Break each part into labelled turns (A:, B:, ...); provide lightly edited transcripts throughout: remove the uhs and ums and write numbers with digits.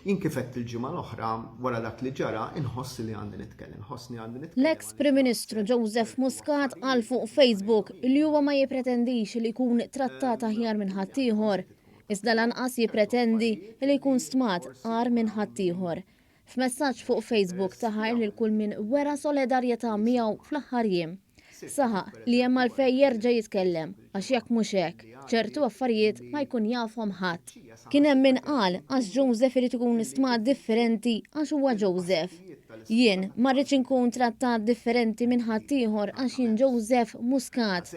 A: Jien kif qed il-ġimgħa l-oħra wara dak li ġara inħoss li għandi nitkellem, ħossni għandi nitkellem.
B: L-eks Prim Ministru Joseph Muscat qal fuq Facebook li huwa ma jipretendix li jkun trattat aħjar minn ħaddieħor, iżda lanqas jippretendi li jkun stmat għar minn ħaddieħor. F'messaġġ fuq Facebook taħar lil kull min wera solidarjetà miegħu fl-aħħar jiem. Saħaq li hemm għalfejn jerġa' jitkellem għax jekk mhux hekk, ċertu affarijiet ma jkun jafhom ħadd. Kien hemm min qal għax Joseph irid ikun stmat differenti għax huwa Joseph. Jien ma rridx inkun trattat differenti minn ħaddieħor għax jien Joseph Muscat.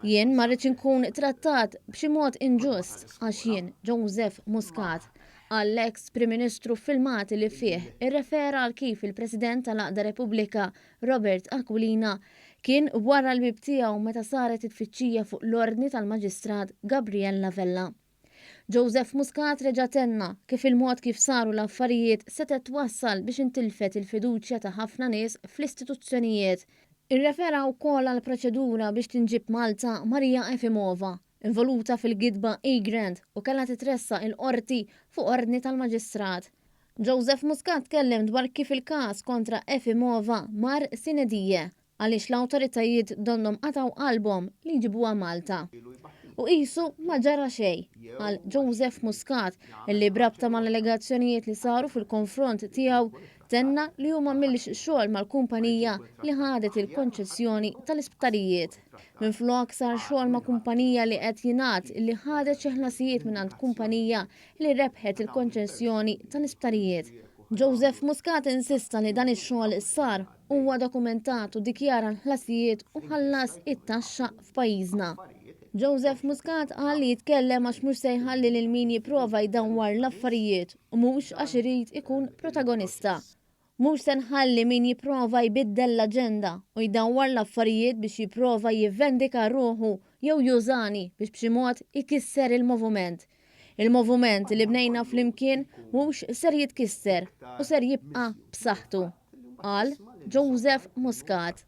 B: Jien ma rridx inkun trattat b'xi mod inġust għax jien Joseph Muscat. Għall-eks Prim Ministru filmati li fih irrefera għal kif il-President tal-Aqda Repubblika Robert Aquilina kien wara l-bib tiegħu meta saret it-tfittxija fuq l-ordni tal-Maġistrat Gabriel Lavella. Joseph Muscat reġa' tenna kif il-mod kif saru l-affarijiet setet wassal biex intilfet il-fiduċja ta' ħafna nies fl-istituzzjonijiet. Irrefera wkoll għal proċedura biex tinġib Malta Marija Efimova, involuta fil-gidba Egrand u kellha titressa il-qorti fuq ordni tal-Maġistrat. Joseph Muscat tkellem dwar kif il-każ kontra Efimova mar sinedije għaliex l-awtoritajiet donnom qataw qalbhom li jġibuha Malta. U qisu ma ġara xejn għal Joseph Muscat illi brabta mal-allegazzjonijiet li saru fil-konfront tiegħu tenna li huma millix xogħol mal-kumpanija li ħadet il-konċessjoni tal-isptarijiet. Minflok sar xogħol ma' kumpanija li qed jingħad li ħadet xi ħlasijiet mingħand kumpanija li rebħet il-konċessjoni tal-isptarijiet. Joseph Muscat insista li dan ix-xogħol sar huwa dokumentat u dikjara l-ħlasijiet u ħallas it-taxxa f'pajjiżna. Joseph Muscat qal li jitkellem għax mhux se jħalli lil min jipprova jdawwar l-affarijiet u mhux għax irid ikun protagonista. Mhux se nħalli min jipprova jbiddel l-aġenda u jdawwar l-affarijiet biex jipprova jivvendika ruħu jew jużani biex b'xi mod ikisser il-moviment. Il-moviment li bnejna flimkien mhux ser jitkisser u ser jibqa' b'saħħtu. Qal Joseph Muscat.